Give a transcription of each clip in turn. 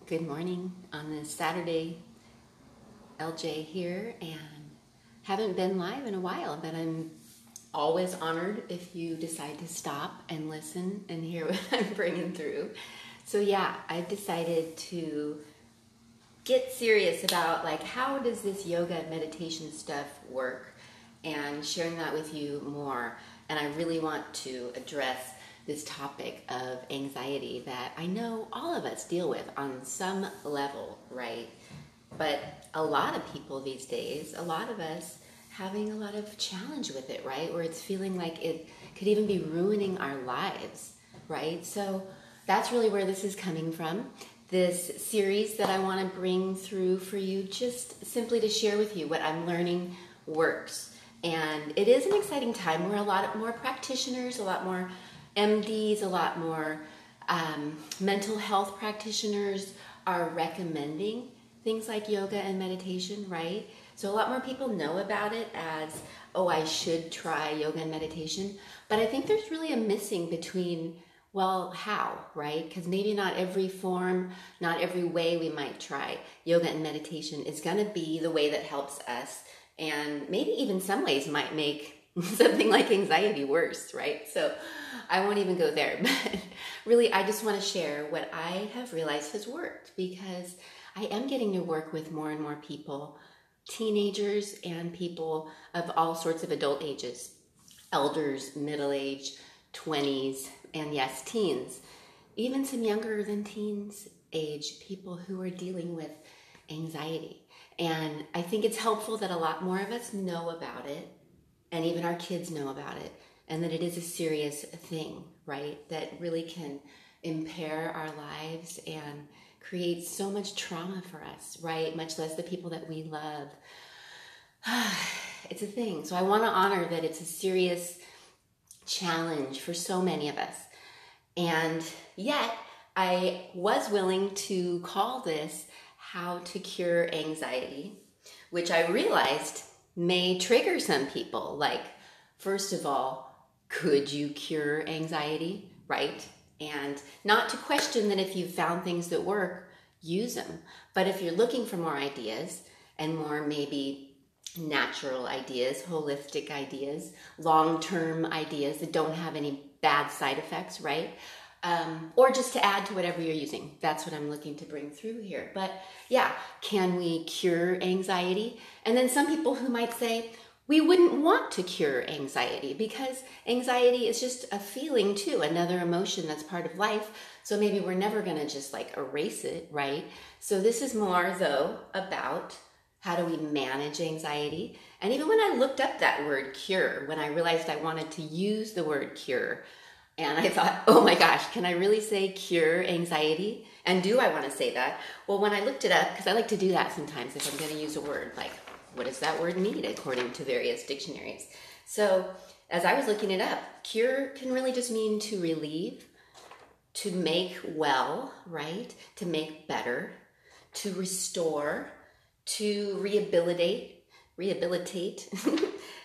Good morning on this Saturday. LJ here, and haven't been live in a while, but I'm always honored if you decide to stop and listen and hear what I'm bringing through. So yeah, I've decided to get serious about like how does this yoga and meditation stuff work, and sharing that with you more. And I really want to address this topic of anxiety that I know all of us deal with on some level, right? But a lot of people these days, a lot of us having a lot of challenge with it, right? Where it's feeling like it could even be ruining our lives, right? So that's really where this is coming from. This series that I want to bring through for you, just simply to share with you what I'm learning works. And it is an exciting time where a lot more practitioners, a lot more MDs, a lot more mental health practitioners are recommending things like yoga and meditation, right? So a lot more people know about it as, oh, I should try yoga and meditation. But I think there's really a missing between, well, how, right? Because maybe not every form, not every way we might try yoga and meditation is going to be the way that helps us. And maybe even some ways might make something like anxiety worse, right? So I won't even go there. But really, I just want to share what I have realized has worked, because I am getting to work with more and more people, teenagers and people of all sorts of adult ages, elders, middle age, 20s, and yes, teens, even some younger than teens age people who are dealing with anxiety. And I think it's helpful that a lot more of us know about it, and even our kids know about it, and that it is a serious thing, right? That really can impair our lives and create so much trauma for us, right? Much less the people that we love. It's a thing. So I want to honor that it's a serious challenge for so many of us. And yet I was willing to call this How to Cure Anxiety, which I realized may trigger some people. Like, first of all, could you cure anxiety, right? And not to question that if you've found things that work, use them. But if you're looking for more ideas and more maybe natural ideas, holistic ideas, long-term ideas that don't have any bad side effects, right? Or just to add to whatever you're using. That's what I'm looking to bring through here. But yeah, can we cure anxiety? And then some people who might say, we wouldn't want to cure anxiety because anxiety is just a feeling too, another emotion that's part of life. So maybe we're never going to just like erase it, right? So this is more though about how do we manage anxiety? And even when I looked up that word cure, when I realized I wanted to use the word cure, and I thought, oh my gosh, can I really say cure anxiety? And do I want to say that? Well, when I looked it up, because I like to do that sometimes if I'm going to use a word, like, what does that word mean according to various dictionaries? So as I was looking it up, cure can really just mean to relieve, to make well, right? To make better, to restore, to rehabilitate,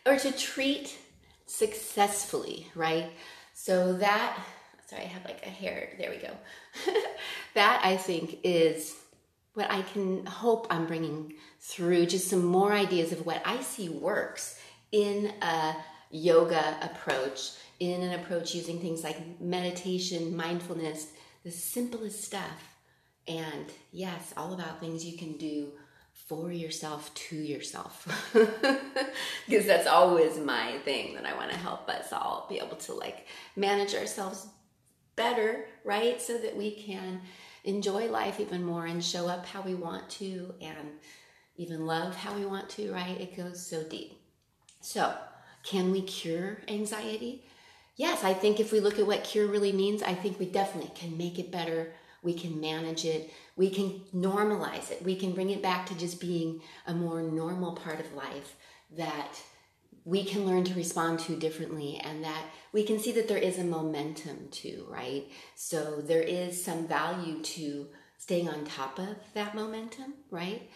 or to treat successfully, right? So that, sorry, I have like a hair, there we go. That I think is what I can hope I'm bringing through, just some more ideas of what I see works in a yoga approach, in an approach using things like meditation, mindfulness, the simplest stuff. And yes, all about things you can do for yourself, to yourself. Because that's always my thing, that I want to help us all be able to like manage ourselves better, right? So that we can enjoy life even more and show up how we want to and even love how we want to, right? It goes so deep. So, can we cure anxiety? Yes, I think if we look at what cure really means, I think we definitely can make it better. We can manage it. We can normalize it. We can bring it back to just being a more normal part of life that we can learn to respond to differently, and that we can see that there is a momentum too, right? So there is some value to staying on top of that momentum, right?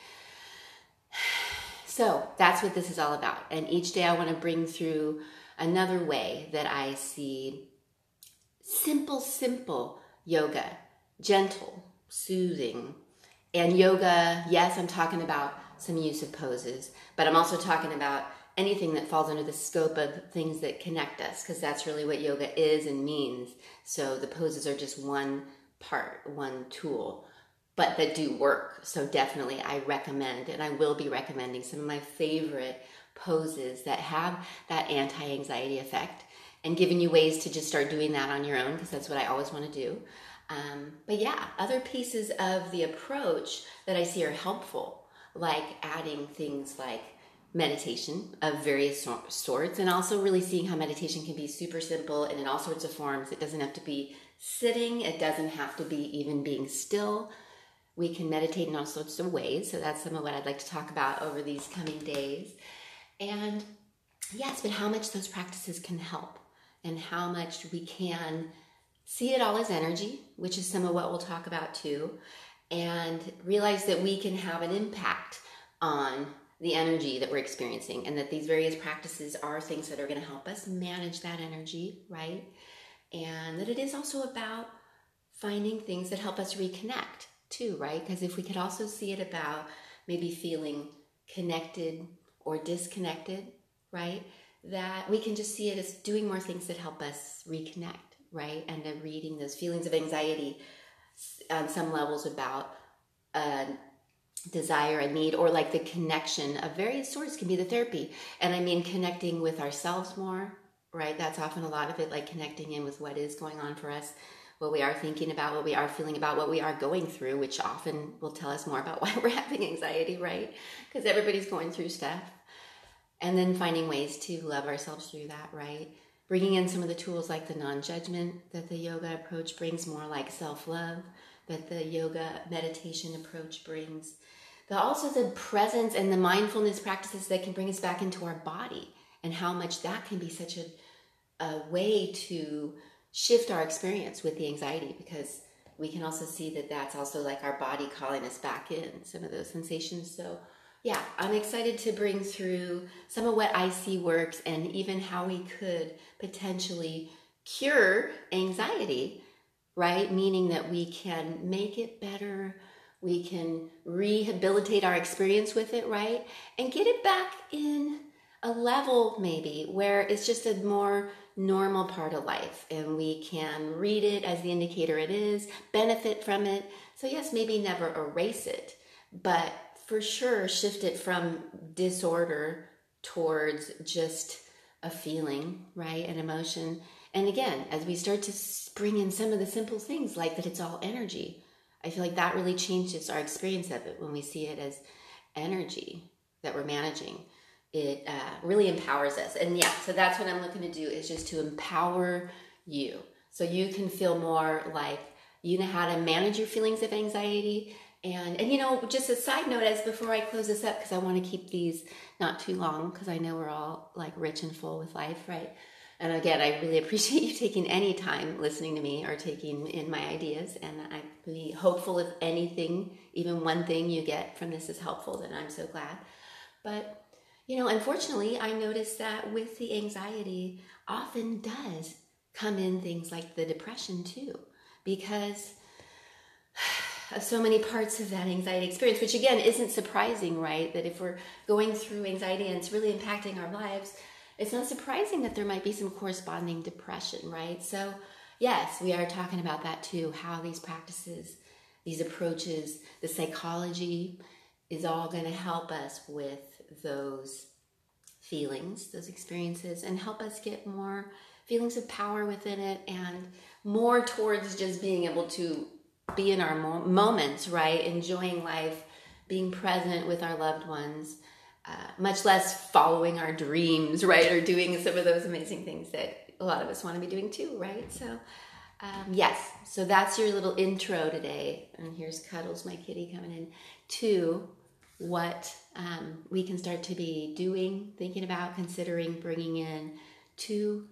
So that's what this is all about. And each day I want to bring through another way that I see simple yoga, gentle, soothing, And yoga, yes, I'm talking about some use of poses, but I'm also talking about anything that falls under the scope of things that connect us, because that's really what yoga is and means. So the poses are just one part, one tool, but that do work. So definitely I recommend, and I will be recommending some of my favorite poses that have that anti-anxiety effect, and giving you ways to just start doing that on your own, because that's what I always want to do. But yeah, other pieces of the approach that I see are helpful, like adding things like meditation of various sorts, and also really seeing how meditation can be super simple and in all sorts of forms. It doesn't have to be sitting, it doesn't have to be even being still. We can meditate in all sorts of ways. So that's some of what I'd like to talk about over these coming days. And yes, but how much those practices can help, and how much we can see it all as energy, which is some of what we'll talk about too, and realize that we can have an impact on the energy that we're experiencing, and that these various practices are things that are going to help us manage that energy, right? And that it is also about finding things that help us reconnect too, right? Because if we could also see it about maybe feeling connected or disconnected, right? That we can just see it as doing more things that help us reconnect, right? And reading those feelings of anxiety on some levels about a desire, a need, or like the connection of various sorts can be the therapy. And I mean connecting with ourselves more, right? That's often a lot of it, like connecting in with what is going on for us, what we are thinking about, what we are feeling about, what we are going through, which often will tell us more about why we're having anxiety, right? Because everybody's going through stuff. And then finding ways to love ourselves through that, right? Bringing in some of the tools like the non-judgment that the yoga approach brings, more like self-love that the yoga meditation approach brings. Also the presence and the mindfulness practices that can bring us back into our body, and how much that can be such a way to shift our experience with the anxiety, because we can also see that that's also like our body calling us back in some of those sensations. So yeah, I'm excited to bring through some of what I see works, and even how we could potentially cure anxiety, right? Meaning that we can make it better, we can rehabilitate our experience with it, right? And get it back in a level maybe where it's just a more normal part of life, and we can read it as the indicator it is, benefit from it. So yes, maybe never erase it, but for sure shift it from disorder towards just a feeling, right? An emotion. And again, as we start to bring in some of the simple things like that it's all energy, I feel like that really changes our experience of it when we see it as energy that we're managing. It really empowers us. And yeah, so that's what I'm looking to do, is just to empower you, so you can feel more like you know how to manage your feelings of anxiety. And you know, just a side note as before I close this up, because I want to keep these not too long, because I know we're all like rich and full with life, right? And again, I really appreciate you taking any time listening to me or taking in my ideas. And I'd be hopeful if anything, even one thing you get from this is helpful, then I'm so glad. But, you know, unfortunately, I noticed that with the anxiety often does come in things like the depression too, because of so many parts of that anxiety experience, which again isn't surprising, right? That if we're going through anxiety and it's really impacting our lives, it's not surprising that there might be some corresponding depression, right? So yes, we are talking about that too, how these practices, these approaches, the psychology is all going to help us with those feelings, those experiences, and help us get more feelings of power within it, and more towards just being able to be in our moments, right? Enjoying life, being present with our loved ones, much less following our dreams, right? Or doing some of those amazing things that a lot of us want to be doing too, right? So yes, so that's your little intro today. And here's Cuddles, my kitty, coming in, to what we can start to be doing, thinking about, considering, bringing in to,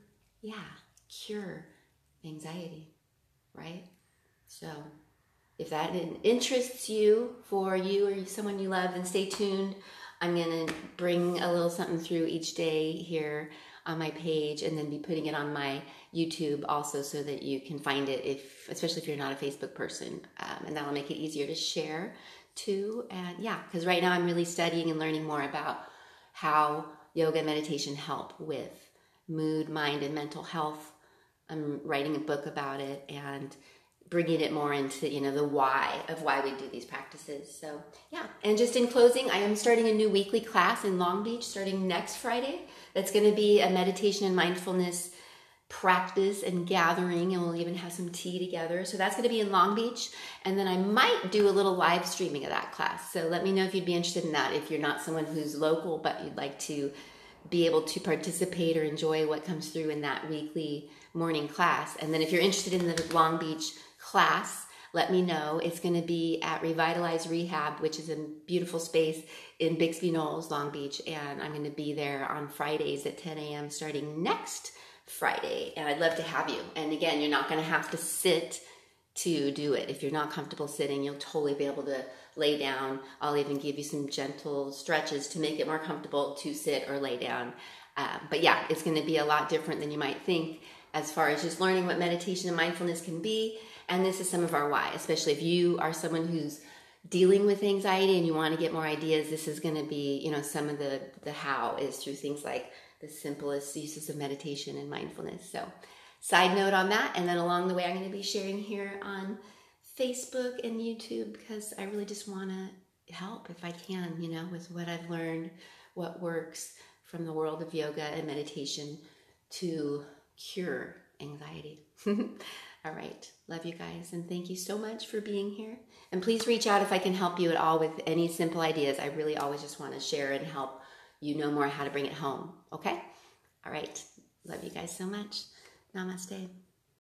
cure anxiety, right? So if that interests you, for you or someone you love, then stay tuned. I'm going to bring a little something through each day here on my page, and then be putting it on my YouTube also, so that you can find it, especially if you're not a Facebook person. And that'll make it easier to share too. And yeah, because right now I'm really studying and learning more about how yoga and meditation help with mood, mind, and mental health. I'm writing a book about it and bringing it more into, the why of why we do these practices. So yeah, and just in closing, I am starting a new weekly class in Long Beach starting next Friday. That's going to be a meditation and mindfulness practice and gathering, and we'll even have some tea together. So that's going to be in Long Beach, and then I might do a little live streaming of that class. So let me know if you'd be interested in that, if you're not someone who's local but you'd like to be able to participate or enjoy what comes through in that weekly morning class. And then if you're interested in the Long Beach class, let me know. It's going to be at Revitalize Rehab, which is a beautiful space in Bixby Knolls, Long Beach, and I'm going to be there on Fridays at 10 a.m. starting next Friday, and I'd love to have you. And again, you're not going to have to sit to do it. If you're not comfortable sitting, you'll totally be able to lay down. I'll even give you some gentle stretches to make it more comfortable to sit or lay down. But yeah, it's going to be a lot different than you might think as far as just learning what meditation and mindfulness can be. And this is some of our why, especially if you are someone who's dealing with anxiety and you want to get more ideas. This is going to be, some of the how is through things like the simplest uses of meditation and mindfulness. So side note on that, and then along the way I'm going to be sharing here on Facebook and YouTube, because I really just want to help if I can, with what I've learned, what works from the world of yoga and meditation to cure anxiety. All right. Love you guys, and thank you so much for being here. And please reach out if I can help you at all with any simple ideas. I really always just want to share and help you know more how to bring it home. Okay? All right. Love you guys so much. Namaste.